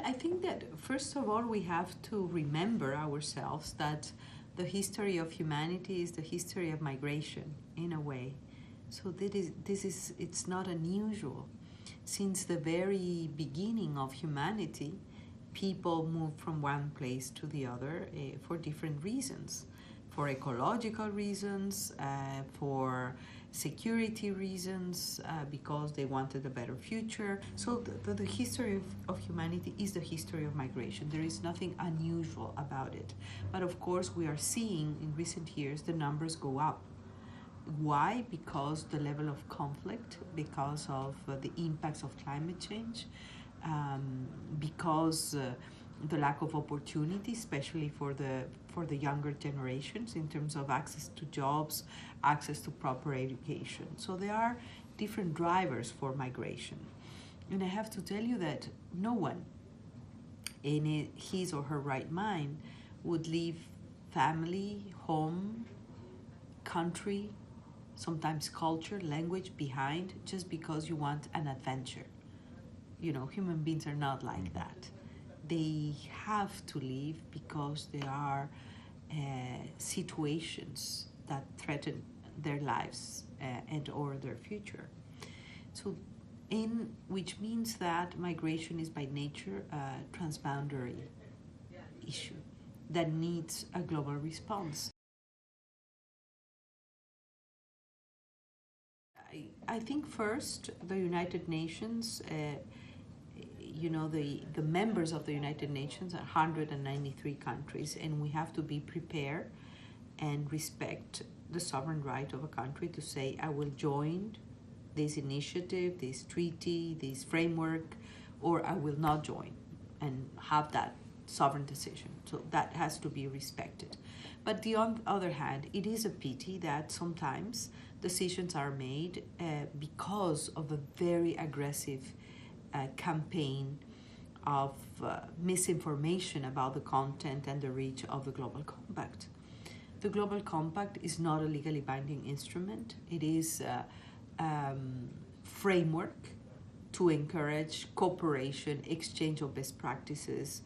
I think that first of all we have to remember ourselves that the history of humanity is the history of migration in a way. So it's not unusual. Since the very beginning of humanity, people moved from one place to the other for different reasons. For ecological reasons, for security reasons, because they wanted a better future. So the history of humanity is the history of migration. There is nothing unusual about it. But of course, we are seeing in recent years the numbers go up. Why? Because the level of conflict, because of the impacts of climate change, because the lack of opportunity, especially for the younger generations in terms of access to jobs, access to proper education. So there are different drivers for migration. And I have to tell you that no one in his or her right mind would leave family, home, country, sometimes culture, language behind just because you want an adventure. You know, human beings are not like that. They have to leave because there are situations that threaten their lives and or their future. So, which means that migration is by nature a transboundary issue that needs a global response. I think first the United Nations, the members of the United Nations are 193 countries, and we have to be prepared and respect the sovereign right of a country to say, I will join this initiative, this treaty, this framework, or I will not join, and have that sovereign decision. So that has to be respected. But on the other hand, it is a pity that sometimes decisions are made because of a very aggressive campaign of misinformation about the content and the reach of the Global Compact. The Global Compact is not a legally binding instrument. It is a framework to encourage cooperation, exchange of best practices,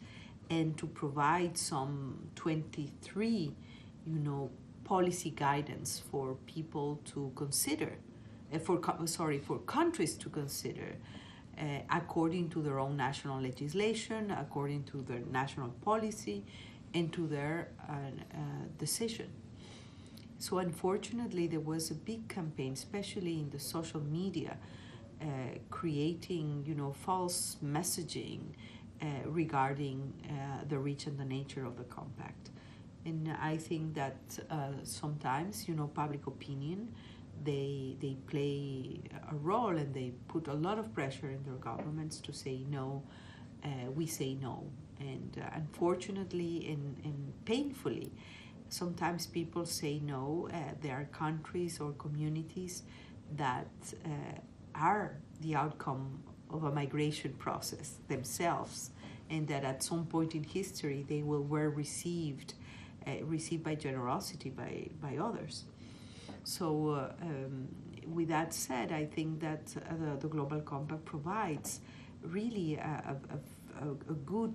and to provide some 23, policy guidance for people to consider, for countries to consider, according to their own national legislation, according to their national policy, and to their decision. So unfortunately, there was a big campaign, especially in the social media, creating, false messaging regarding the reach and the nature of the compact. And I think that sometimes, public opinion, they play a role, and they put a lot of pressure in their governments to say no. We say no. And unfortunately and painfully, sometimes people say no. There are countries or communities that are the outcome of a migration process themselves, and that at some point in history they were received by generosity by others. So with that said, I think that the Global Compact provides really a good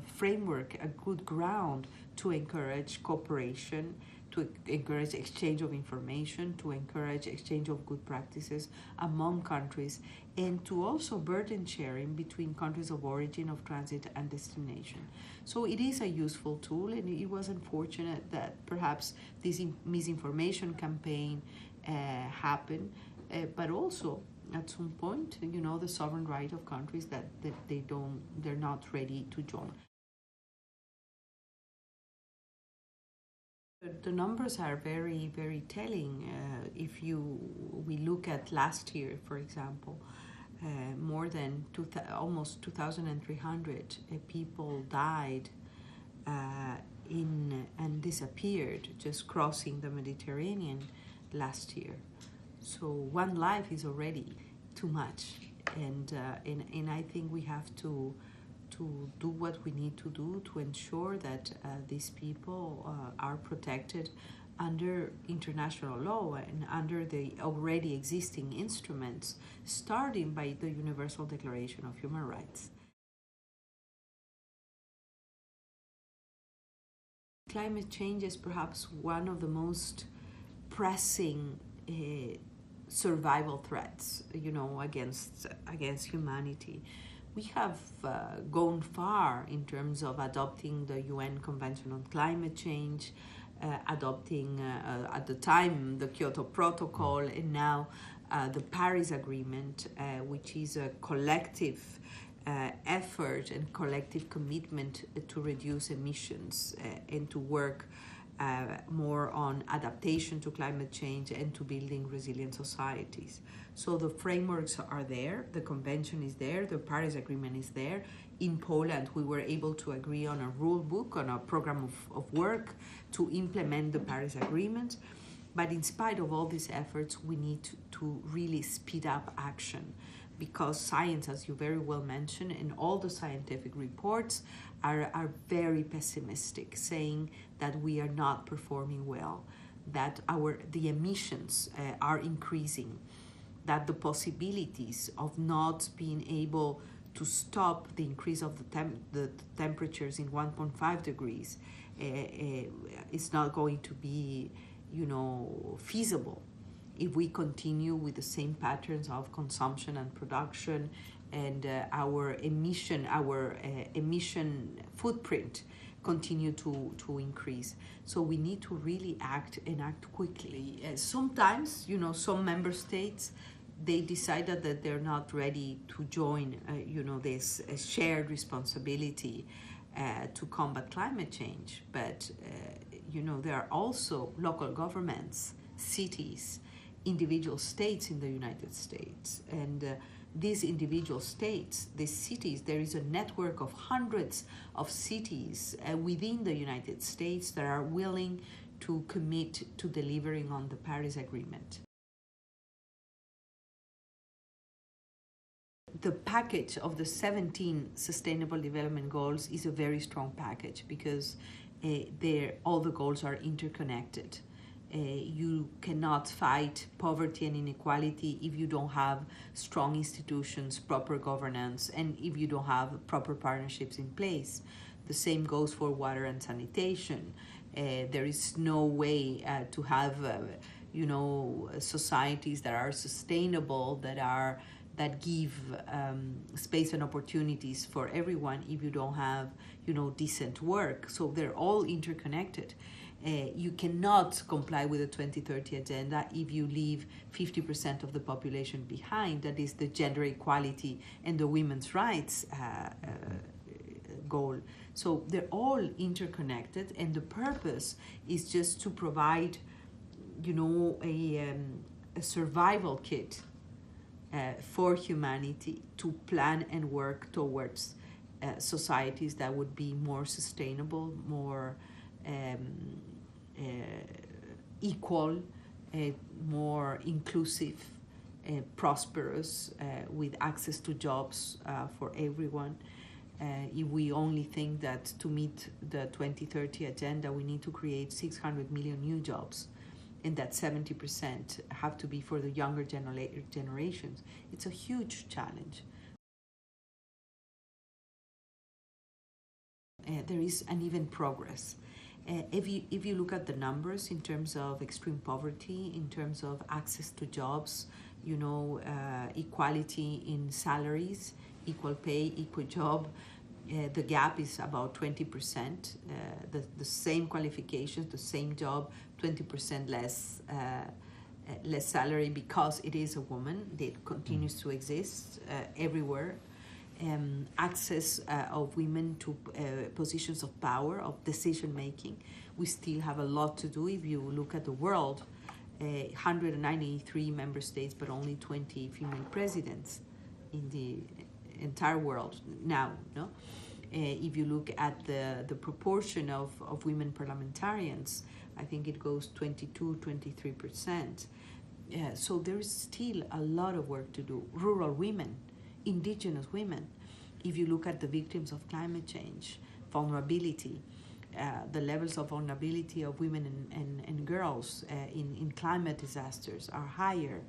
framework, a good ground to encourage cooperation, to encourage exchange of information, to encourage exchange of good practices among countries, and to also burden sharing between countries of origin, of transit, and destination. So it is a useful tool, and it was unfortunate that perhaps this misinformation campaign happened, but also at some point, the sovereign right of countries that they're not ready to join. The numbers are very, very telling. If we look at last year, for example, more than almost 2,300 people died and disappeared just crossing the Mediterranean last year. So one life is already too much, and I think we have to do what we need to do to ensure that these people are protected under international law and under the already existing instruments, starting by the Universal Declaration of Human Rights. climate change is perhaps one of the most pressing survival threats, against humanity. We have gone far in terms of adopting the UN Convention on Climate Change, adopting at the time the Kyoto Protocol, and now the Paris Agreement, which is a collective effort and collective commitment to reduce emissions and to work more on adaptation to climate change and to building resilient societies. So the frameworks are there, the convention is there, the Paris Agreement is there. In Poland, we were able to agree on a rule book, on a program of work to implement the Paris Agreement. But in spite of all these efforts, we need to really speed up action, because science, as you very well mentioned, and all the scientific reports are very pessimistic, saying that we are not performing well, that the emissions are increasing, that the possibilities of not being able to stop the increase of the temperatures in 1.5 degrees is not going to be, feasible if we continue with the same patterns of consumption and production, and our emission footprint continue to increase. So we need to really act quickly. Sometimes, some member states, they decided that they're not ready to join, this shared responsibility to combat climate change. But, there are also local governments, cities, individual states in the United States. And these individual states, these cities, there is a network of hundreds of cities within the United States that are willing to commit to delivering on the Paris Agreement. The package of the 17 Sustainable Development Goals is a very strong package, because all the goals are interconnected. You cannot fight poverty and inequality if you don't have strong institutions, proper governance, and if you don't have proper partnerships in place. The same goes for water and sanitation. There is no way to have, societies that are sustainable, that give space and opportunities for everyone if you don't have, decent work. So they're all interconnected. You cannot comply with the 2030 agenda if you leave 50% of the population behind. That is the gender equality and the women's rights goal. So they're all interconnected, and the purpose is just to provide, a survival kit for humanity to plan and work towards societies that would be more sustainable, more equal, more inclusive, prosperous, with access to jobs for everyone. If we only think that to meet the 2030 agenda, we need to create 600 million new jobs, and that 70% have to be for the younger generations, it's a huge challenge. There is uneven progress. If you look at the numbers in terms of extreme poverty, in terms of access to jobs, equality in salaries, equal pay, equal job, the gap is about 20%. The same qualifications, the same job, 20% less salary because it is a woman. It continues to exist everywhere. Access of women to positions of power, of decision making. We still have a lot to do. If you look at the world, 193 member states, but only 20 female presidents in the entire world now. No, if you look at the proportion of women parliamentarians, I think it goes 22-23%. So there is still a lot of work to do. Rural women, indigenous women, if you look at the victims of climate change, vulnerability, the levels of vulnerability of women and girls in climate disasters are higher.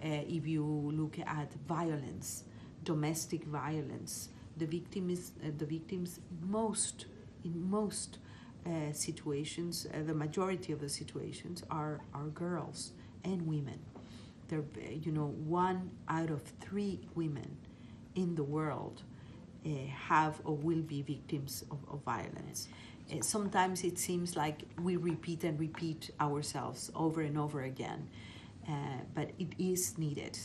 If you look at violence, domestic violence, the victims in most situations, the majority of the situations are girls and women. They're, 1 out of 3 women in the world have or will be victims of violence. Sometimes it seems like we repeat and repeat ourselves over and over again, but it is needed.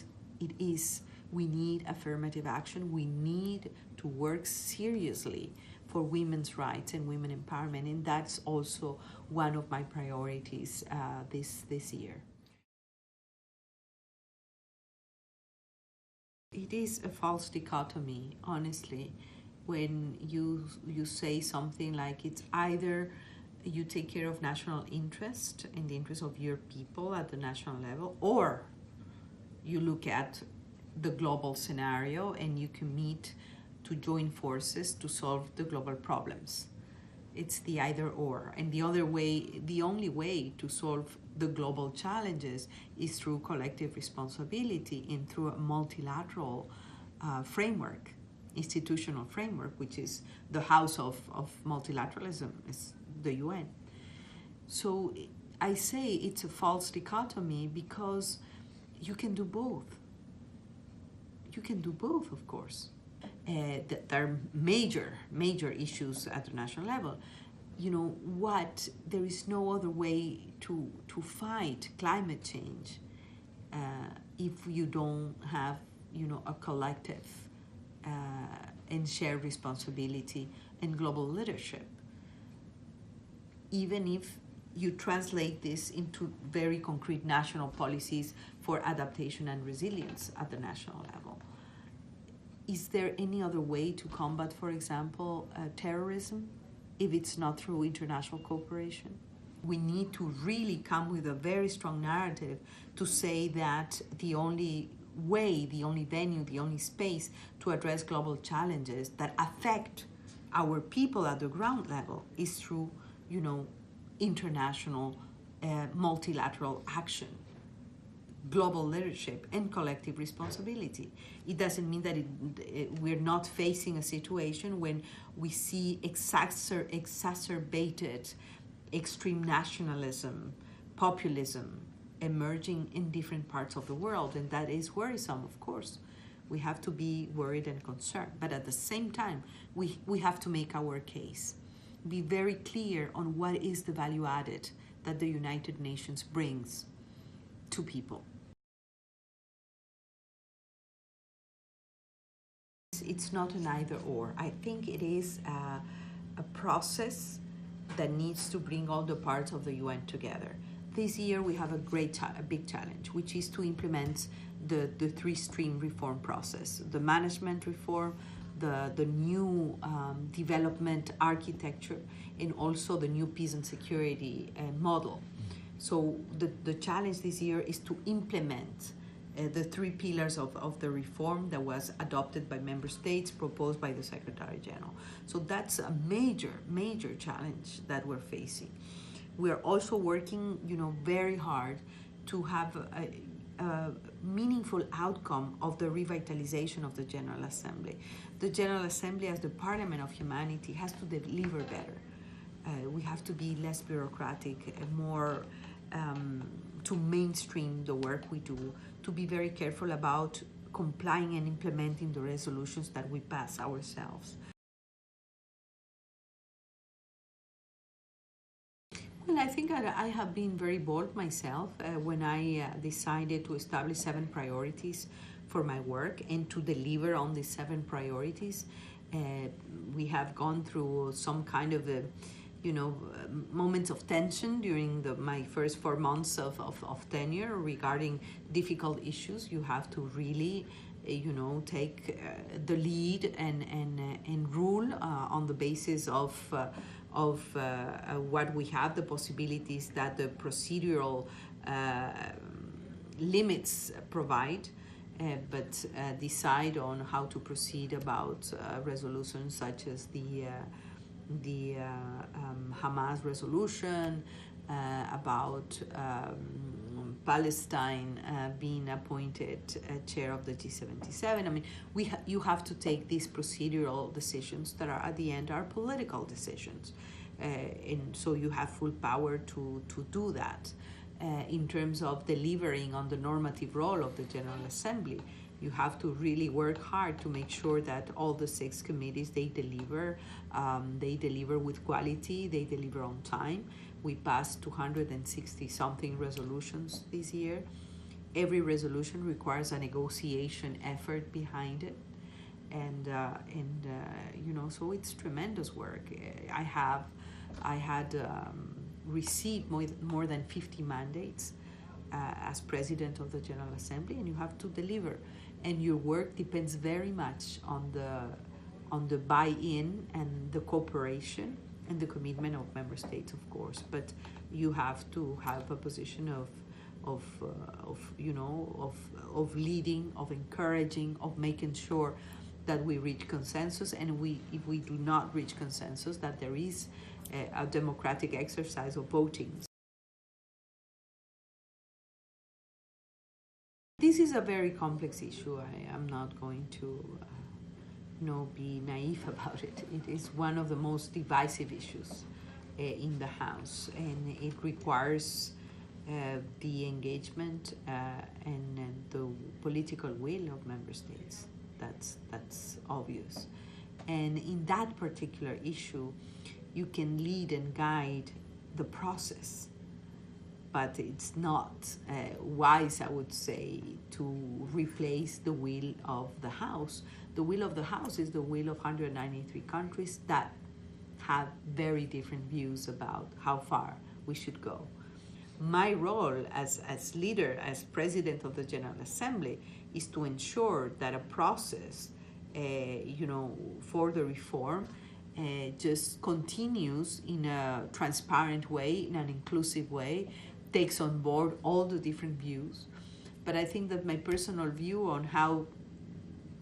We need affirmative action. We need to work seriously for women's rights and women empowerment, and that's also one of my priorities this year. It is a false dichotomy, honestly, when you say something like it's either you take care of national interest in the interest of your people at the national level, or you look at the global scenario and you commit to join forces to solve the global problems. It's the either or. And the only way to solve the global challenges is through collective responsibility and through a multilateral framework, institutional framework, which is the house of multilateralism, is the UN. So I say it's a false dichotomy because you can do both. You can do both, of course. There are major issues at the national level. There is no other way to fight climate change if you don't have, a collective and shared responsibility and global leadership. Even if you translate this into very concrete national policies for adaptation and resilience at the national level. Is there any other way to combat, for example, terrorism, if it's not through international cooperation? We need to really come with a very strong narrative to say that the only way, the only venue, the only space to address global challenges that affect our people at the ground level is through, international multilateral action, global leadership, and collective responsibility. It doesn't mean that we're not facing a situation when we see exacerbated extreme nationalism, populism emerging in different parts of the world, and that is worrisome, of course. We have to be worried and concerned, but at the same time, we have to make our case, be very clear on what is the value added that the United Nations brings to people. It's not an either or. I think it is a process that needs to bring all the parts of the UN together. This year we have a big challenge, which is to implement the 3-stream reform process, the management reform, the new development architecture, and also the new peace and security model. So the challenge this year is to implement the 3 pillars of the reform that was adopted by member states, proposed by the Secretary General. So that's a major challenge that we're facing. We're also working, very hard to have a meaningful outcome of the revitalization of the General Assembly. The General Assembly, as the Parliament of Humanity, has to deliver better. We have to be less bureaucratic and more to mainstream the work we do, to be very careful about complying and implementing the resolutions that we pass ourselves. Well, I think I have been very bold myself when I decided to establish 7 priorities for my work and to deliver on these 7 priorities. We have gone through some kind of moments of tension during my first 4 months of tenure regarding difficult issues. You have to really, take the lead and rule on the basis of what we have, the possibilities that the procedural limits provide, but decide on how to proceed about resolutions such as the Hamas resolution, about Palestine being appointed chair of the G77. I mean, you have to take these procedural decisions that are at the end are political decisions. and so you have full power to do that. In terms of delivering on the normative role of the General Assembly, you have to really work hard to make sure that all the 6 committees, they deliver with quality, they deliver on time. We passed 260 something resolutions this year. Every resolution requires a negotiation effort behind it, and so it's tremendous work. I had received more than 50 mandates as president of the General Assembly, and you have to deliver. And your work depends very much on the buy-in and the cooperation and the commitment of member states, of course. But you have to have a position of leading, of encouraging, of making sure that we reach consensus, and if we do not reach consensus, that there is a democratic exercise of voting. This is a very complex issue. I am not going to be naive about it. It is one of the most divisive issues in the House, and it requires the engagement and the political will of member states. That's obvious. And in that particular issue, you can lead and guide the process, but it's not wise, I would say, to replace the will of the House. The will of the House is the will of 193 countries that have very different views about how far we should go. My role as leader, as president of the General Assembly, is to ensure that a process, for the reform just continues in a transparent way, in an inclusive way, takes on board all the different views. But I think that my personal view on how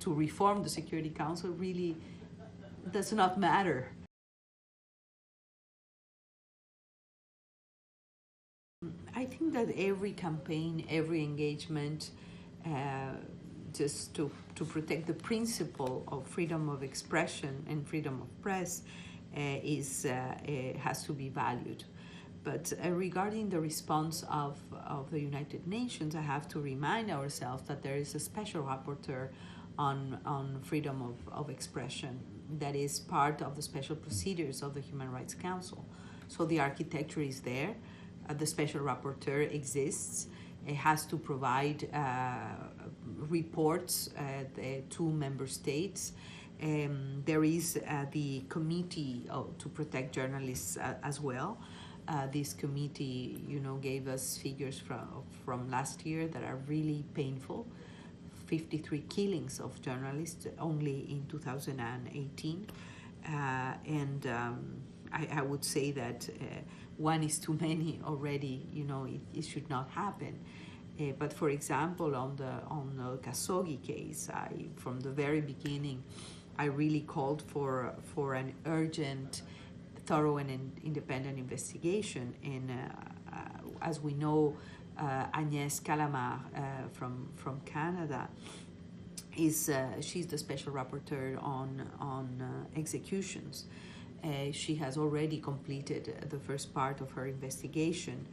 to reform the Security Council really does not matter. I think that every campaign, every engagement, just to protect the principle of freedom of expression and freedom of press has to be valued. But regarding the response of the United Nations, I have to remind ourselves that there is a special rapporteur on freedom of expression that is part of the special procedures of the Human Rights Council. So the architecture is there. The special rapporteur exists. It has to provide reports to member states. There is the committee to protect journalists as well. This committee, gave us figures from last year that are really painful. 53 killings of journalists only in 2018. I would say that one is too many already. It should not happen. But for example, on the Khashoggi case, from the very beginning, I really called for an urgent, thorough and independent investigation. And as we know, Agnès Calamar from Canada she's the special rapporteur on executions. She has already completed the first part of her investigation,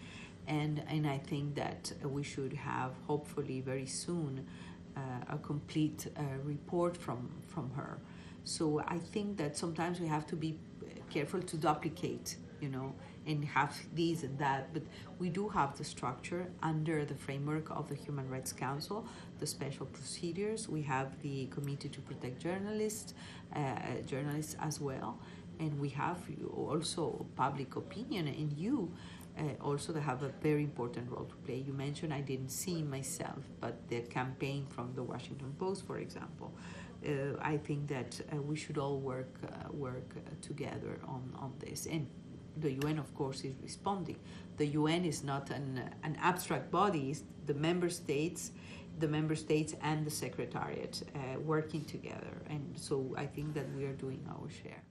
and I think that we should have, hopefully very soon, a complete report from her. So I think that sometimes we have to be careful to duplicate, and have this and that, but we do have the structure under the framework of the Human Rights Council, the special procedures. We have the Committee to Protect Journalists as well, and we have also public opinion, and you also have a very important role to play. You mentioned I didn't see myself, but the campaign from the Washington Post, for example, I think that we should all work together on this. And the UN, of course, is responding. The UN is not an abstract body. It's the member states and the Secretariat working together. And so I think that we are doing our share.